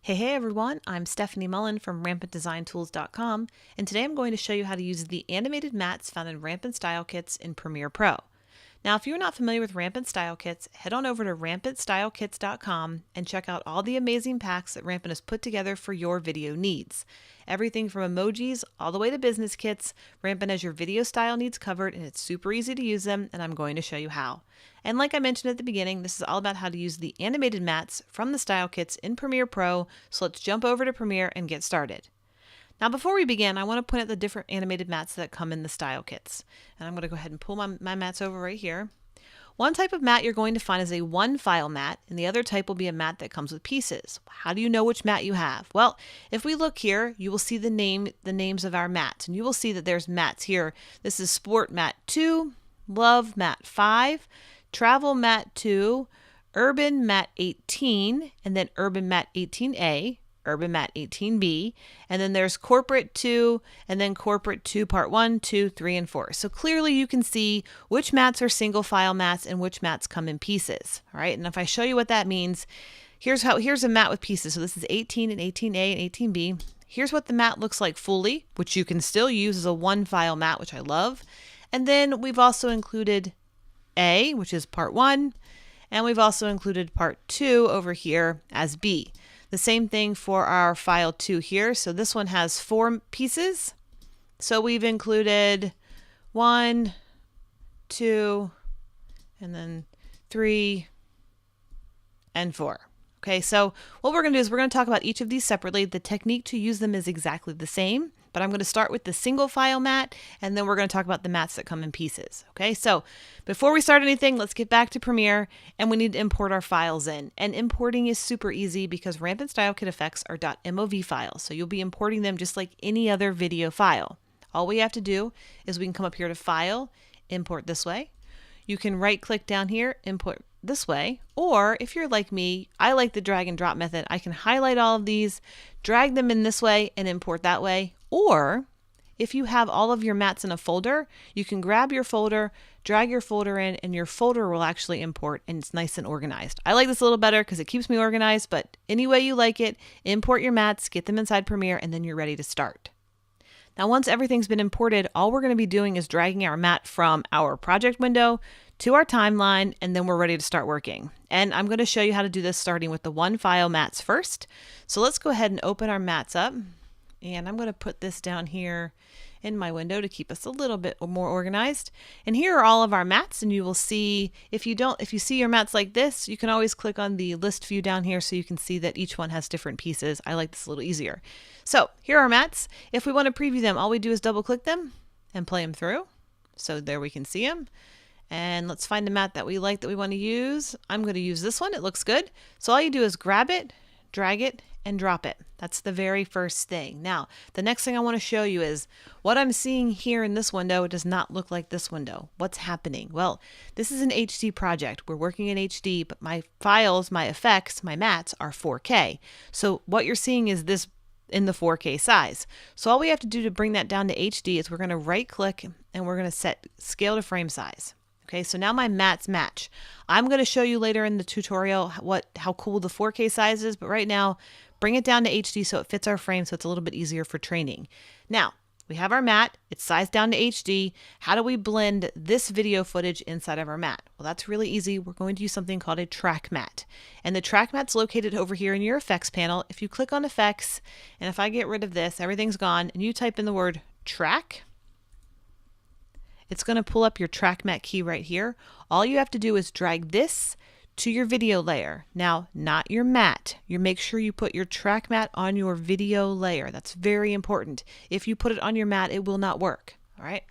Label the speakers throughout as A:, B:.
A: Hey everyone, I'm Stefanie Mullen from RampantDesignTools.com, and today I'm going to show you how to use the animated mats found in Rampant Style Kits in Premiere Pro. Now, if you're not familiar with Rampant Style Kits, head on over to RampantStyleKits.com and check out all the amazing packs that Rampant has put together for your video needs. Everything from emojis all the way to business kits, Rampant has your video style needs covered, and it's super easy to use them, and I'm going to show you how. And like I mentioned at the beginning, this is all about how to use the animated mats from the style kits in Premiere Pro, so let's jump over to Premiere and get started. Now before we begin, I want to point out the different animated mats that come in the style kits. And I'm going to go ahead and pull my mats over right here. One type of mat you're going to find is a one file mat, and the other type will be a mat that comes with pieces. How do you know which mat you have? Well, if we look here, you will see the names of our mats, and you will see that there's mats here. This is Sport Mat 2, Love Mat 5, Travel Mat 2, Urban Mat 18, and then Urban Mat 18A, Urban Mat 18B, and then there's Corporate 2, and then Corporate 2 Part 1, 2, 3, and 4. So clearly you can see which mats are single file mats and which mats come in pieces. All right, and if I show you what that means, here's a mat with pieces. So this is 18 and 18A and 18B. Here's what the mat looks like fully, which you can still use as a one file mat, which I love. And then we've also included A, which is Part 1, and we've also included Part 2 over here as B. The same thing for our file 2 here. So this one has 4 pieces. So we've included 1, 2, and then 3, and 4. Okay, so what we're going to do is we're going to talk about each of these separately. The technique to use them is exactly the same, but I'm going to start with the single file mat, and then we're going to talk about the mats that come in pieces. Okay, so before we start anything, let's get back to Premiere, and we need to import our files in. And importing is super easy because Rampant Style Kit effects are .mov files, so you'll be importing them just like any other video file. All we have to do is we can come up here to File, Import this way. You can right-click down here, Import this way, or if you're like me, I like the drag and drop method. I can highlight all of these, drag them in this way, and import that way. Or if you have all of your mats in a folder, you can grab your folder, drag your folder in, and your folder will actually import, and it's nice and organized. I like this a little better because it keeps me organized, but any way you like it, import your mats, get them inside Premiere, and then you're ready to start. Now, once everything's been imported, all we're going to be doing is dragging our mat from our project window to our timeline, and then we're ready to start working. And I'm going to show you how to do this starting with the one file mats first. So let's go ahead and open our mats up. And I'm going to put this down here in my window to keep us a little bit more organized. And here are all of our mats, and you will see, if you see your mats like this, you can always click on the list view down here so you can see that each one has different pieces. I like this a little easier. So here are our mats. If we want to preview them, all we do is double click them and play them through. So there we can see them. And let's find a mat that we like that we want to use. I'm going to use this one. It looks good. So all you do is grab it, drag it, and drop it. That's the very first thing. Now, the next thing I want to show you is what I'm seeing here in this window does not look like this window. What's happening? Well, this is an HD project. We're working in HD, but my files, my effects, my mats are 4K. So what you're seeing is this in the 4K size. So all we have to do to bring that down to HD is we're going to right click and we're going to set scale to frame size. Okay, so now my mats match. I'm going to show you later in the tutorial how cool the 4K size is, but right now, bring it down to HD so it fits our frame so it's a little bit easier for training. Now, we have our mat, it's sized down to HD. How do we blend this video footage inside of our mat? Well, that's really easy. We're going to use something called a track mat. And the track mat's located over here in your effects panel. If you click on effects, and if I get rid of this, everything's gone, and you type in the word track, it's going to pull up your track mat key right here. All you have to do is drag this to your video layer. Now, not your mat. You make sure you put your track mat on your video layer. That's very important. If you put it on your mat, it will not work. All right.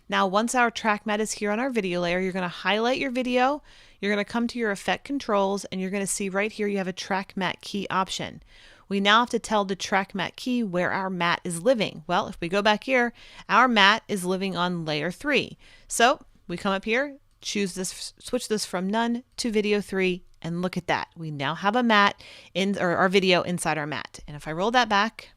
A: Now, once our track mat is here on our video layer, you're going to highlight your video. You're going to come to your effect controls, and you're going to see right here you have a track mat key option. We now have to tell the track mat key where our mat is living. Well, if we go back here, our mat is living on layer 3. So we come up here, choose this, switch this from none to video 3, and look at that. We now have a mat or our video inside our mat. And if I roll that back,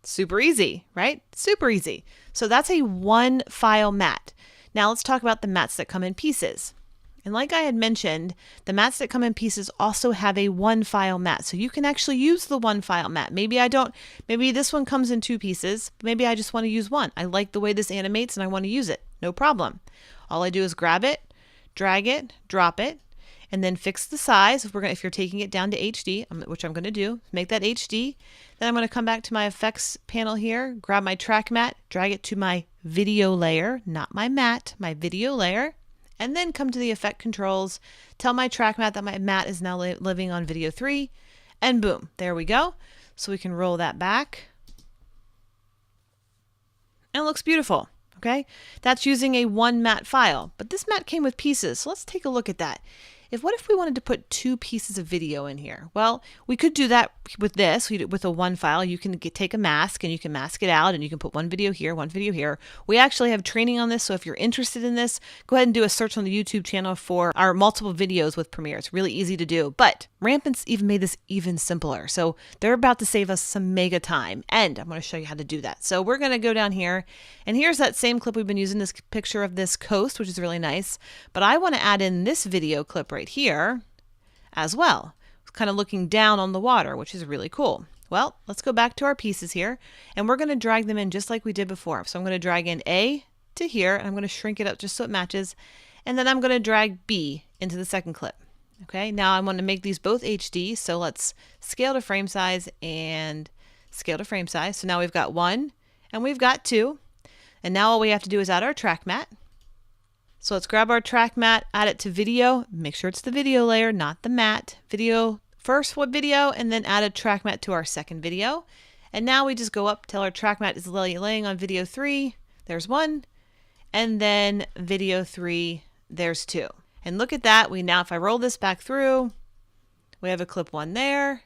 A: super easy, right? Super easy. So that's a one file mat. Now let's talk about the mats that come in pieces. And like I had mentioned, the mats that come in pieces also have a one file mat. So you can actually use the one file mat. Maybe this one comes in 2 pieces. Maybe I just want to use one. I like the way this animates and I want to use it. No problem. All I do is grab it, drag it, drop it, and then fix the size. If you're taking it down to HD, which I'm going to do, make that HD. Then I'm going to come back to my effects panel here, grab my track mat, drag it to my video layer, not my mat, my video layer. And then come to the effect controls, tell my track mat that my mat is now living on video 3, and boom, there we go. So we can roll that back. And it looks beautiful, okay? That's using a one mat file, but this mat came with pieces, so let's take a look at that. What if we wanted to put 2 pieces of video in here? Well, we could do that with this. With a one file, you can take a mask and you can mask it out and you can put one video here, one video here. We actually have training on this, so if you're interested in this, go ahead and do a search on the YouTube channel for our multiple videos with Premiere. It's really easy to do, but Rampant's even made this even simpler. So they're about to save us some mega time, and I'm going to show you how to do that. So we're going to go down here, and here's that same clip we've been using, this picture of this coast, which is really nice, but I want to add in this video clip right here as well, kind of looking down on the water, which is really cool. Well, let's go back to our pieces here, and we're going to drag them in just like we did before. So I'm going to drag in A to here, and I'm going to shrink it up just so it matches, and then I'm going to drag B into the second clip. Okay, now I want to make these both HD, so let's scale to frame size and scale to frame size. So now we've got 1 and we've got 2, and now all we have to do is add our track mat. So let's grab our track mat, add it to video, make sure it's the video layer, not the mat. Video, first what video, and then add a track mat to our second video. And now we just go up till our track mat is laying on video 3, there's 1, and then video 3, there's 2. And look at that, if I roll this back through, we have a clip 1 there.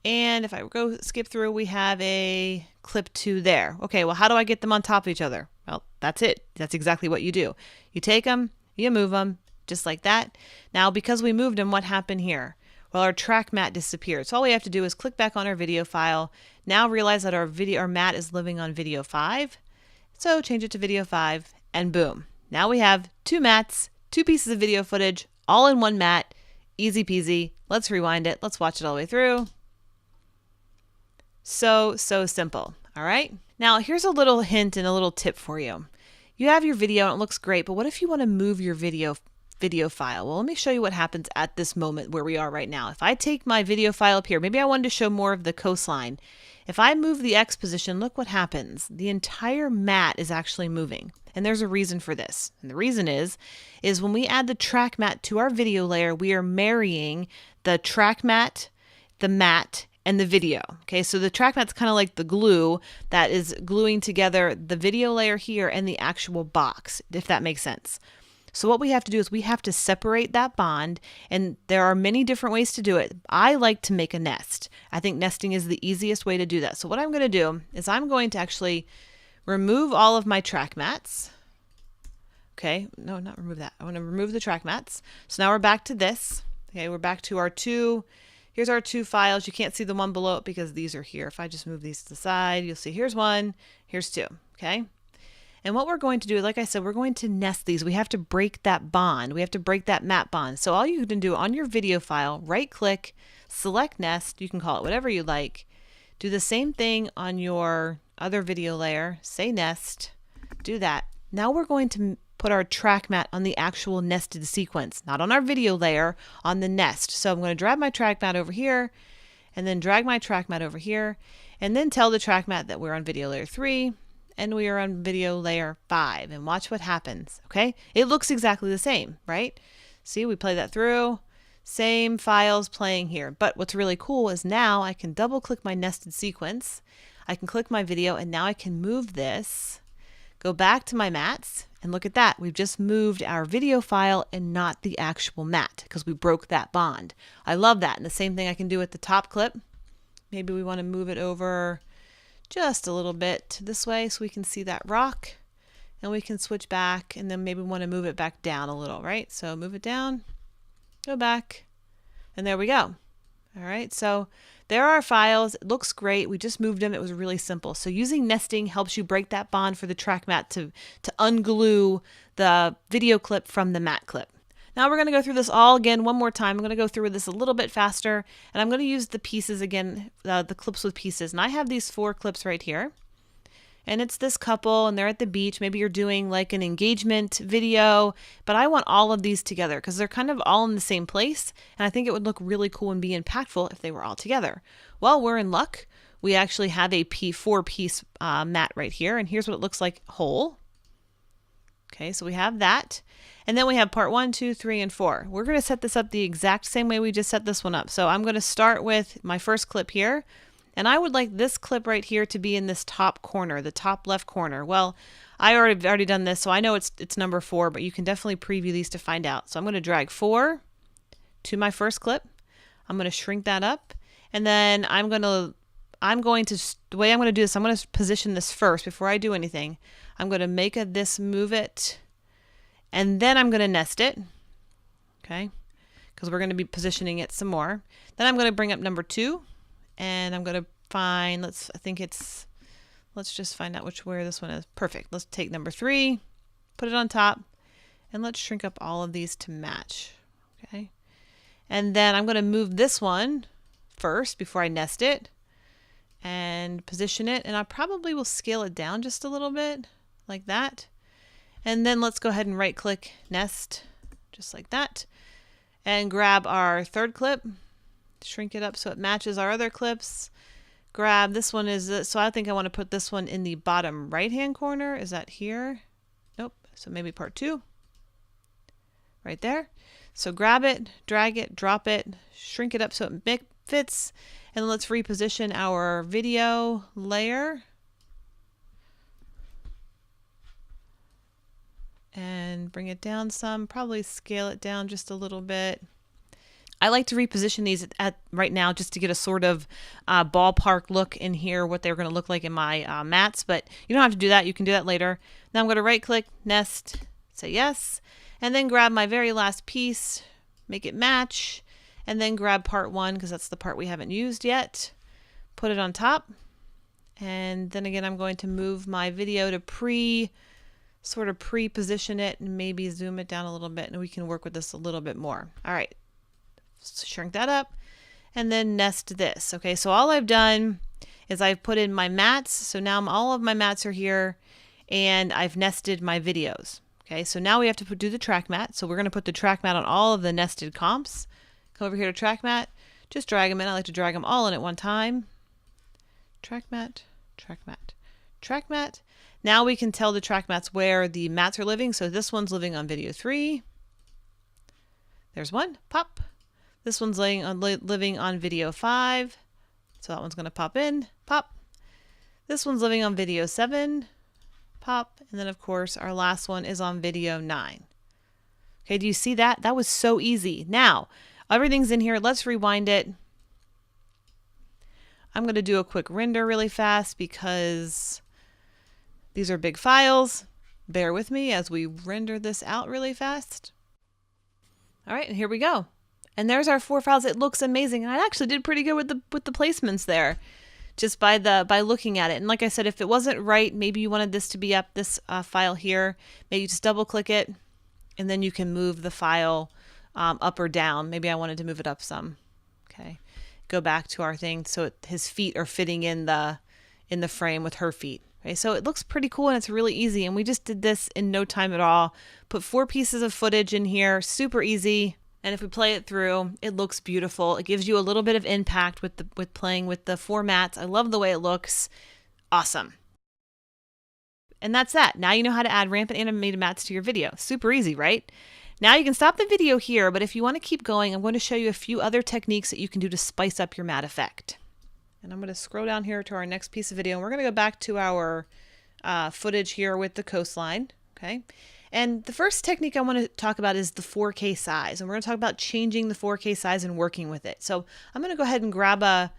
A: And if I go skip through, we have a clip 2 there. Okay, well, how do I get them on top of each other? Well, that's it. That's exactly what you do. You take them, you move them, just like that. Now, because we moved them, what happened here? Well, our track mat disappeared. So all we have to do is click back on our video file. Now realize that our mat is living on video 5. So change it to video 5, and boom. Now we have 2 mats, 2 pieces of video footage, all in one mat. Easy peasy. Let's rewind it. Let's watch it all the way through. So simple. All right. Now here's a little hint and a little tip for you. You have your video and it looks great, but what if you want to move your video file? Well, let me show you what happens at this moment where we are right now. If I take my video file up here, maybe I wanted to show more of the coastline. If I move the X position, look what happens. The entire mat is actually moving. And there's a reason for this. And the reason is when we add the track mat to our video layer, we are marrying the track mat, the mat, and the video. Okay, so the track mat's kind of like the glue that is gluing together the video layer here and the actual box, if that makes sense. So what we have to do is we have to separate that bond, and there are many different ways to do it. I like to make a nest. I think nesting is the easiest way to do that. So what I'm going to do is I'm going to actually remove all of my track mats. Okay, no, not remove that. I want to remove the track mats. So now we're back to this. Okay, we're back to our 2. Here's our 2 files. You can't see the one below it because these are here. If I just move these to the side, you'll see here's 1, here's 2. Okay. And what we're going to do, like I said, we're going to nest these. We have to break that bond. We have to break that mat bond. So all you can do on your video file, right click, select nest. You can call it whatever you like. Do the same thing on your other video layer, say nest, do that. Now we're going to put our track mat on the actual nested sequence, not on our video layer, on the nest. So I'm going to drag my track mat over here and then drag my track mat over here and then tell the track mat that we're on video layer 3 and we are on video layer 5, and watch what happens. Okay, it looks exactly the same, right? See, we play that through, same files playing here. But what's really cool is now I can double click my nested sequence. I can click my video, and now I can move this, go back to my mats, and look at that. We've just moved our video file and not the actual mat because we broke that bond. I love that. And the same thing I can do with the top clip. Maybe we want to move it over just a little bit this way so we can see that rock, and we can switch back, and then maybe we want to move it back down a little, right? So move it down, go back, and there we go. All right, so there are our files. It looks great. We just moved them. It was really simple. So using nesting helps you break that bond for the track mat to unglue the video clip from the mat clip. Now we're going to go through this all again one more time. I'm going to go through this a little bit faster, and I'm going to use the pieces again, the clips with pieces. And I have these 4 clips right here. And it's this couple, and they're at the beach. Maybe you're doing like an engagement video, but I want all of these together because they're kind of all in the same place. And I think it would look really cool and be impactful if they were all together. Well, we're in luck. We actually have a 4-piece mat right here, and here's what it looks like whole. Okay, so we have that. And then we have part 1, 2, 3, and 4. We're going to set this up the exact same way we just set this one up. So I'm going to start with my first clip here. And I would like this clip right here to be in this top corner, the top left corner. Well, I already done this, so I know it's number 4, but you can definitely preview these to find out. So I'm going to drag 4 to my first clip. I'm going to shrink that up. And then the way I'm going to do this, I'm going to position this first before I do anything. I'm going to make move it, and then I'm going to nest it, okay, because we're going to be positioning it some more. Then I'm going to bring up number 2, and I'm going to find, let's just find out where this one is. Perfect. Let's take number 3, put it on top, and let's shrink up all of these to match, okay. And then I'm going to move this one first before I nest it, and position it, and I probably will scale it down just a little bit like that. And then let's go ahead and right click nest just like that, and grab our 3rd clip, shrink it up so it matches our other clips. Grab this one, so I think I want to put this one in the bottom right hand corner. Is that here? Nope. So maybe part 2 right there. So grab it, drag it, drop it, shrink it up so it fits. And let's reposition our video layer and bring it down some, probably scale it down just a little bit. I like to reposition these right now just to get a sort of ballpark look in here, what they're going to look like in my mats, but you don't have to do that. You can do that later. Now I'm going to right click, nest, say yes, and then grab my very last piece, make it match, and then grab part 1 because that's the part we haven't used yet. Put it on top, and then again I'm going to move my video to pre-position it and maybe zoom it down a little bit, and we can work with this a little bit more. All right, shrink that up, and then nest this. Okay, so all I've done is I've put in my mats. So now all of my mats are here, and I've nested my videos. Okay, so now we have to do the track mat. So we're going to put the track mat on all of the nested comps. Come over here to track mat, just drag them in. I like to drag them all in at one time. Track mat, track mat, track mat. Now we can tell the track mats where the mats are living. So this one's living on video 3. There's one, pop. This one's living on video 5. So that one's going to pop in, pop. This one's living on video 7, pop. And then of course our last one is on video 9. Okay, do you see that? That was so easy. Now, everything's in here. Let's rewind it. I'm going to do a quick render really fast because these are big files. Bear with me as we render this out really fast. All right, and here we go. And there's our 4 files. It looks amazing. And I actually did pretty good with the placements there, just by looking at it. And like I said, if it wasn't right, maybe you wanted this to be up, this file here, maybe just double click it, and then you can move the file up or down. Maybe I wanted to move it up some. Okay, go back to our thing so his feet are fitting in the frame with her feet. Okay, so it looks pretty cool and it's really easy. And we just did this in no time at all. Put 4 pieces of footage in here, super easy. And if we play it through, it looks beautiful. It gives you a little bit of impact with playing with the 4 mats. I love the way it looks. Awesome. And that's that. Now you know how to add rampant animated mats to your video. Super easy, right? Now you can stop the video here, but if you want to keep going, I'm going to show you a few other techniques that you can do to spice up your mat effect. And I'm going to scroll down here to our next piece of video, and we're going to go back to our footage here with the coastline. Okay. And the first technique I want to talk about is the 4K size. And we're going to talk about changing the 4K size and working with it. So I'm going to go ahead and grab a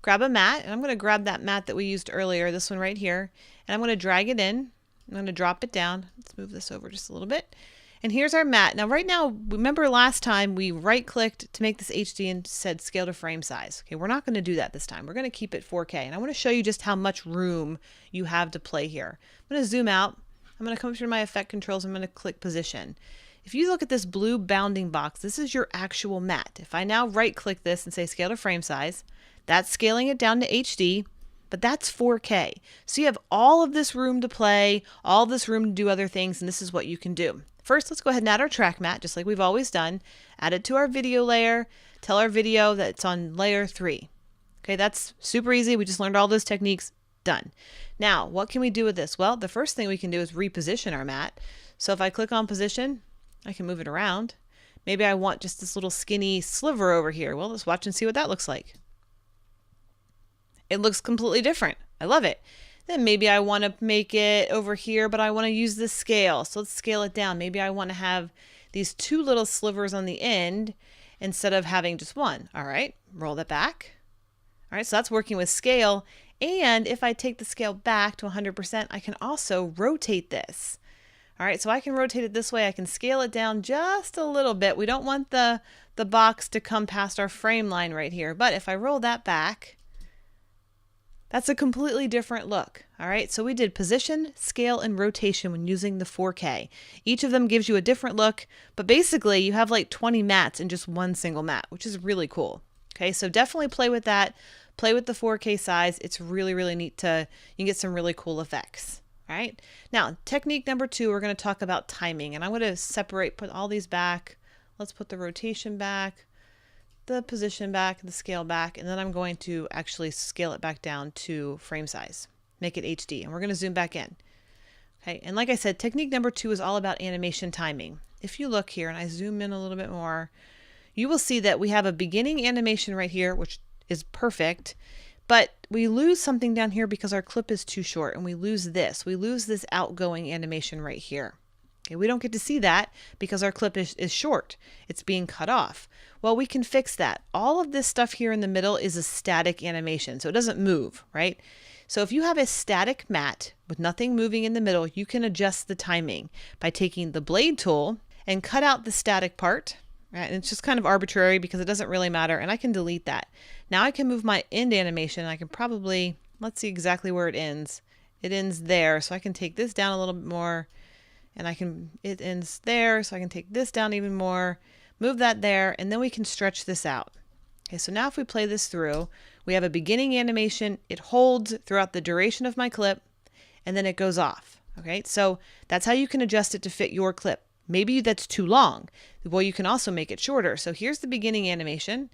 A: mat, and I'm going to grab that mat that we used earlier, this one right here, and I'm going to drag it in. I'm going to drop it down. Let's move this over just a little bit. And here's our mat. Now right now, remember last time we right clicked to make this HD and said scale to frame size. Okay, we're not going to do that this time. We're going to keep it 4K. And I want to show you just how much room you have to play here. I'm going to zoom out. I'm going to come through my effect controls. I'm going to click position. if you look at this blue bounding box, this is your actual mat. If I now right click this and say scale to frame size, that's scaling it down to HD, but that's 4K. So you have all of this room to play, all this room to do other things, and this is what you can do. First, let's go ahead and add our track mat, just like we've always done. Add it to our video layer. Tell our video that it's on layer 3. Okay, that's super easy. We just learned all those techniques. Done. Now, what can we do with this? Well, the first thing we can do is reposition our mat. So if I click on position, I can move it around. Maybe I want just this little skinny sliver over here. Well, let's watch and see what that looks like. It looks completely different. I love it. Then maybe I want to make it over here, but I want to use the scale. So let's scale it down. Maybe I want to have these 2 little slivers on the end instead of having just one. All right, roll that back. All right, so that's working with scale. And if I take the scale back to 100%, I can also rotate this. All right, so I can rotate it this way. I can scale it down just a little bit. We don't want the box to come past our frame line right here. But if I roll that back, that's a completely different look. All right, so we did position, scale, and rotation when using the 4K. Each of them gives you a different look, but basically you have like 20 mats in just one single mat, which is really cool. Okay, so definitely play with that. Play with the 4K size. It's really, really neat you can get some really cool effects. All right, now technique number 2, we're going to talk about timing, and I'm going to put all these back. Let's put the rotation back, the position back, the scale back, and then I'm going to actually scale it back down to frame size, make it HD, and we're going to zoom back in. Okay, and like I said, technique number 2 is all about animation timing. If you look here and I zoom in a little bit more, you will see that we have a beginning animation right here, which is perfect, but we lose something down here because our clip is too short, and we lose this. We lose this outgoing animation right here. Okay, we don't get to see that because our clip is short. It's being cut off. Well, we can fix that. All of this stuff here in the middle is a static animation, so it doesn't move, right? So if you have a static mat with nothing moving in the middle, you can adjust the timing by taking the blade tool and cut out the static part. Right? And it's just kind of arbitrary because it doesn't really matter, and I can delete that. Now I can move my end animation. I can probably, let's see exactly where it ends. It ends there, so I can take this down a little bit more, and it ends there, so I can take this down even more, move that there, and then we can stretch this out. Okay, so now if we play this through, we have a beginning animation. It holds throughout the duration of my clip, and then it goes off. Okay, so that's how you can adjust it to fit your clip. Maybe that's too long. Well, you can also make it shorter. So here's the beginning animation,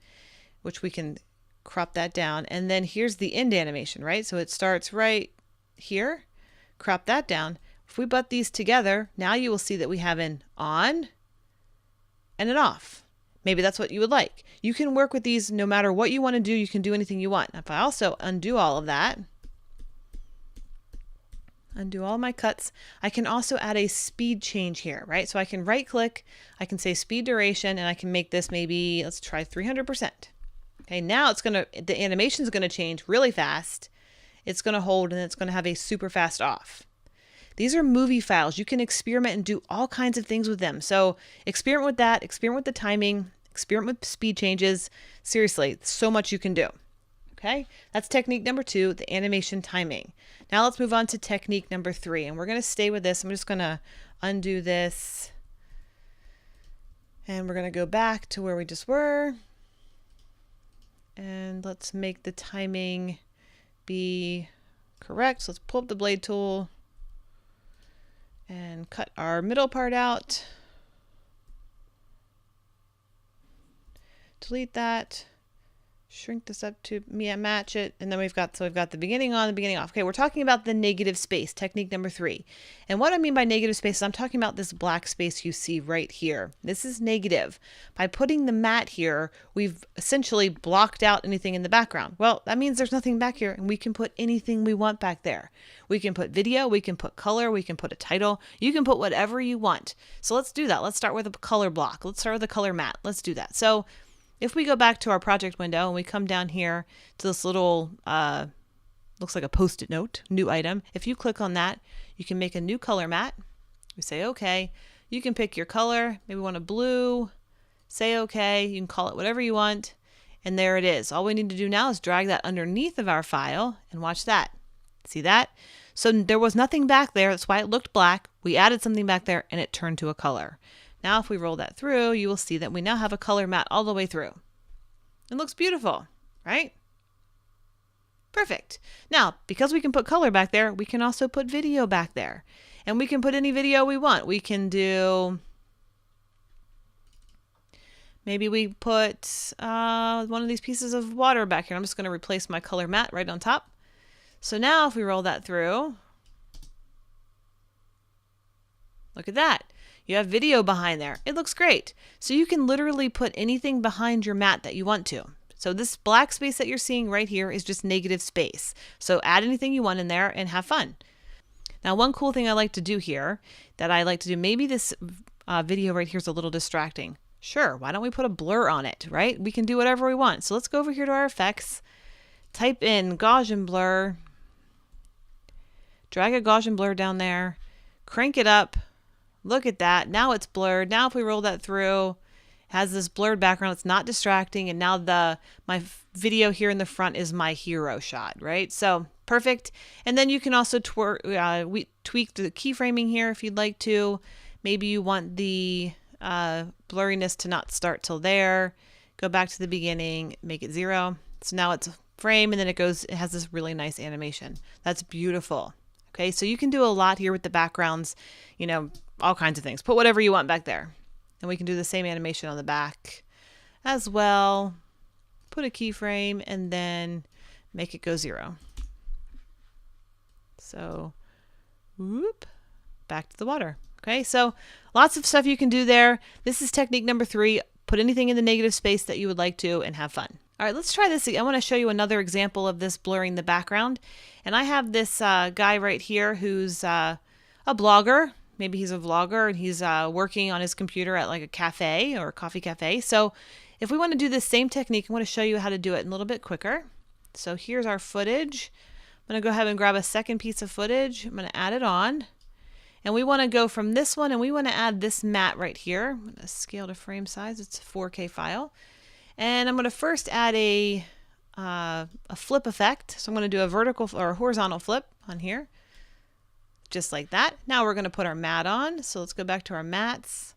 A: which we can crop that down. And then here's the end animation, right? So it starts right here, crop that down. If we butt these together, now you will see that we have an on and an off. Maybe that's what you would like. You can work with these no matter what you want to do. You can do anything you want. If I also undo all of that, undo all my cuts, I can also add a speed change here, right? So I can right click, I can say speed duration, and I can make this maybe, let's try 300%. Okay, now the animation is going to change really fast. It's going to hold, and it's going to have a super fast off. These are movie files. You can experiment and do all kinds of things with them. So experiment with that, experiment with the timing, experiment with speed changes. Seriously, so much you can do. Okay, that's technique number 2, the animation timing. Now let's move on to technique number 3, and we're going to stay with this. I'm just going to undo this, and we're going to go back to where we just were, and let's make the timing be correct. So let's pull up the blade tool and cut our middle part out. Delete that. Shrink this up to match it, and then we've got the beginning on, the beginning off. Okay, we're talking about the negative space, technique number 3. And what I mean by negative space is I'm talking about this black space you see right here. This is negative. By putting the mat here, we've essentially blocked out anything in the background. Well, that means there's nothing back here, and we can put anything we want back there. We can put video, we can put color, we can put a title. You can put whatever you want. So let's do that. Let's start with a color block. Let's start with a color mat. Let's do that. So if we go back to our project window and we come down here to this little, looks like a post-it note, new item. If you click on that, you can make a new color mat. We say, okay, you can pick your color. Maybe we want a blue, say, okay, you can call it whatever you want. And there it is. All we need to do now is drag that underneath of our file and watch that. See that? So there was nothing back there. That's why it looked black. We added something back there and it turned to a color. Now if we roll that through, you will see that we now have a color matte all the way through. It looks beautiful, right? Perfect. Now, because we can put color back there, we can also put video back there. And we can put any video we want. We can do, maybe we put one of these pieces of water back here. I'm just going to replace my color matte right on top. So now if we roll that through, look at that. You have video behind there. It looks great. So you can literally put anything behind your matte that you want to. So this black space that you're seeing right here is just negative space. So add anything you want in there and have fun. Now, one cool thing I like to do here that I like to do, maybe this video right here is a little distracting. Sure, why don't we put a blur on it, right? We can do whatever we want. So let's go over here to our effects, type in Gaussian blur, drag a Gaussian blur down there, crank it up. Look at that. Now it's blurred. Now if we roll that through, it has this blurred background. It's not distracting. And now my video here in the front is my hero shot, right? So perfect. And then you can also tweak the keyframing here if you'd like to. Maybe you want the blurriness to not start till there. Go back to the beginning, make it 0. So now it's a frame, and then it has this really nice animation. That's beautiful. Okay, so you can do a lot here with the backgrounds, you know, all kinds of things. Put whatever you want back there. And we can do the same animation on the back as well. Put a keyframe and then make it go 0. So, whoop, back to the water. Okay, so lots of stuff you can do there. This is technique number 3. Put anything in the negative space that you would like to and have fun. All right, let's try this. I want to show you another example of this blurring the background. And I have this guy right here who's a blogger. Maybe he's a vlogger and he's working on his computer at like a cafe or a coffee cafe. So if we want to do this same technique, I want to show you how to do it a little bit quicker. So here's our footage. I'm going to go ahead and grab a second piece of footage. I'm going to add it on. And we want to go from this one and we want to add this matte right here. I'm going to scale to frame size. It's a 4K file. And I'm going to first add a flip effect. So I'm going to do a vertical or horizontal flip on here. Just like that. Now we're going to put our matte on. So let's go back to our mattes.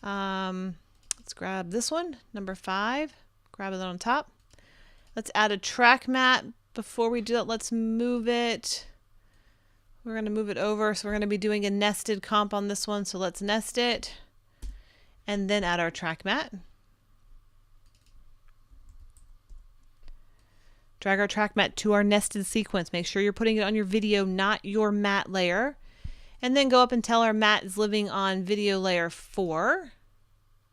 A: Let's grab this one, number 5. Grab it on top. Let's add a track matte. Before we do that, let's move it. We're going to move it over. So we're going to be doing a nested comp on this one. So let's nest it. And then add our track matte. Drag our track matte to our nested sequence. Make sure you're putting it on your video, not your matte layer. And then go up and tell our matte is living on video layer 4.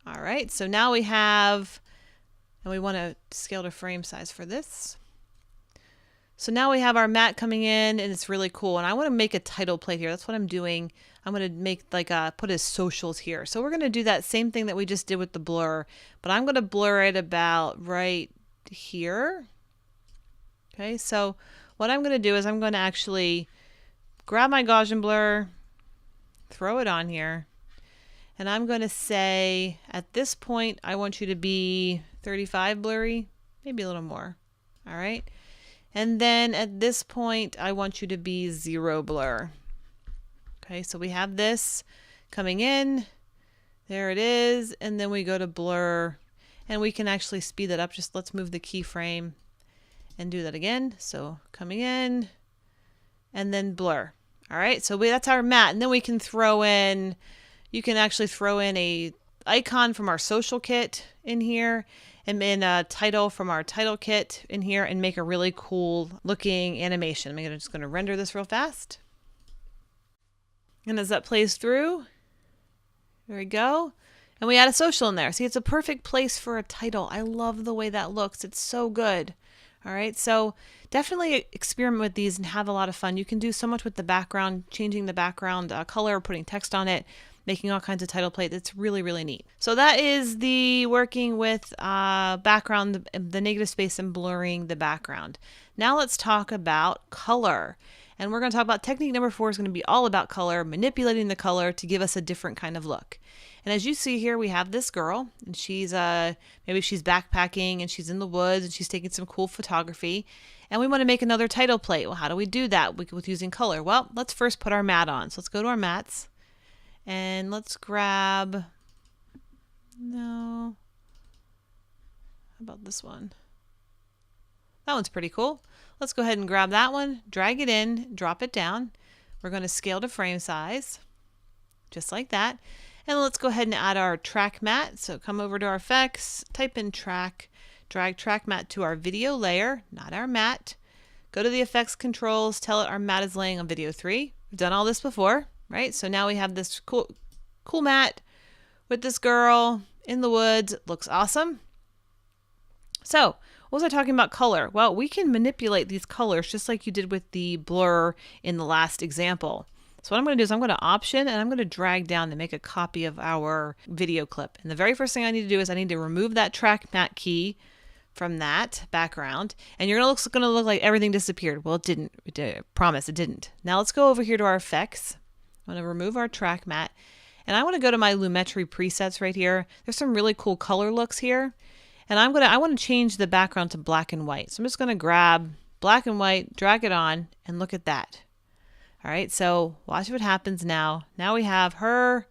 A: All right, so now we have, and we want to scale to frame size for this. So now we have our matte coming in and it's really cool. And I want to make a title plate here. That's what I'm doing. I'm going to make like put his socials here. So we're going to do that same thing that we just did with the blur, but I'm going to blur it about right here. Okay, so what I'm going to do is I'm going to actually grab my Gaussian blur, throw it on here, and I'm going to say at this point I want you to be 35 blurry, maybe a little more. All right, and then at this point I want you to be 0 blur. Okay, so we have this coming in, there it is, and then we go to blur, and we can actually speed that up. Just let's move the keyframe and do that again. So coming in and then blur. All right, so that's our matte. And then we can throw in, you can actually throw in a icon from our social kit in here and then a title from our title kit in here and make a really cool looking animation. I'm just going to render this real fast. And as that plays through, there we go. And we add a social in there. See, it's a perfect place for a title. I love the way that looks. It's so good. All right, so definitely experiment with these and have a lot of fun. You can do so much with the background, changing the background color, putting text on it, making all kinds of title plates. It's really, really neat. So that is the working with background, the negative space and blurring the background. Now let's talk about color. And we're going to talk about technique number 4 is going to be all about color, manipulating the color to give us a different kind of look. And as you see here, we have this girl, and she's maybe she's backpacking and she's in the woods and she's taking some cool photography. And we want to make another title plate. Well, how do we do that with using color? Well, let's first put our matte on. So let's go to our mattes and let's grab No. How about this one? That one's pretty cool. Let's go ahead and grab that one, drag it in, drop it down. We're going to scale to frame size, just like that. And let's go ahead and add our track matte. So come over to our effects, type in track, drag track matte to our video layer, not our matte. Go to the effects controls, tell it our matte is laying on video 3. We've done all this before, right? So now we have this cool matte with this girl in the woods. It looks awesome. So what was I talking about color? Well, we can manipulate these colors just like you did with the blur in the last example. So what I'm going to do is I'm going to option and I'm going to drag down to make a copy of our video clip. And the very first thing I need to do is I need to remove that track matte key from that background. And you're going to look like everything disappeared. Well, it didn't. Promise, it didn't. Now let's go over here to our effects. I'm going to remove our track matte. And I want to go to my Lumetri presets right here. There's some really cool color looks here. And I want to change the background to black and white. So I'm just going to grab black and white, drag it on, and look at that. All right, so watch what happens now. Now we have her,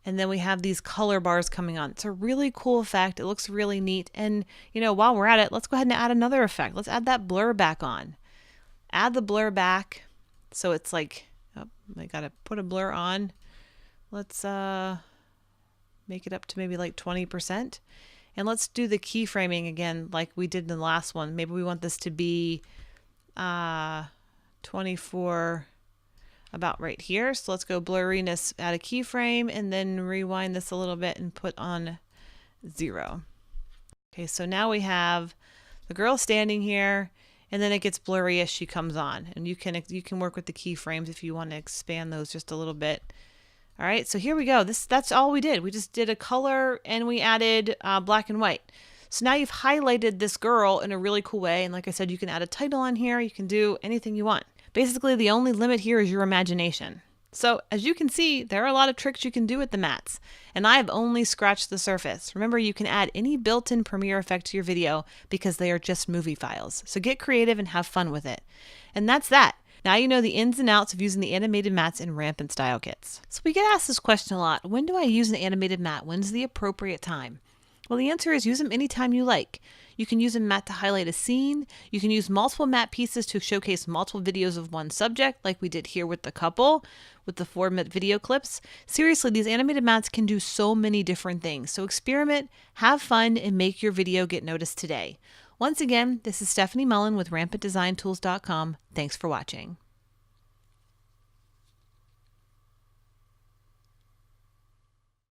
A: and then we have these color bars coming on. It's a really cool effect. It looks really neat. And, you know, while we're at it, let's go ahead and add another effect. Let's add that blur back on. Add the blur back. So it's like, oh, I got to put a blur on. Let's make it up to maybe like 20%. And let's do the keyframing again like we did in the last one. Maybe we want this to be 24, about right here. So let's go blurriness, add a keyframe, and then rewind this a little bit and put on 0. Okay, so now we have the girl standing here, and then it gets blurry as she comes on. And you can work with the keyframes if you want to expand those just a little bit. All right, so here we go. That's all we did. We just did a color and we added black and white. So now you've highlighted this girl in a really cool way. And like I said, you can add a title on here. You can do anything you want. Basically, the only limit here is your imagination. So as you can see, there are a lot of tricks you can do with the mattes. And I've only scratched the surface. Remember, you can add any built-in Premiere effect to your video because they are just movie files. So get creative and have fun with it. And that's that. Now you know the ins and outs of using the animated mattes in Rampant Style Kits. So we get asked this question a lot. When do I use an animated matte? When's the appropriate time? Well, the answer is use them anytime you like. You can use a matte to highlight a scene. You can use multiple matte pieces to showcase multiple videos of one subject, like we did here with the couple, with the 4-minute video clips. Seriously, these animated mattes can do so many different things. So experiment, have fun, and make your video get noticed today. Once again, this is Stefanie Mullen with RampantDesignTools.com. Thanks for watching.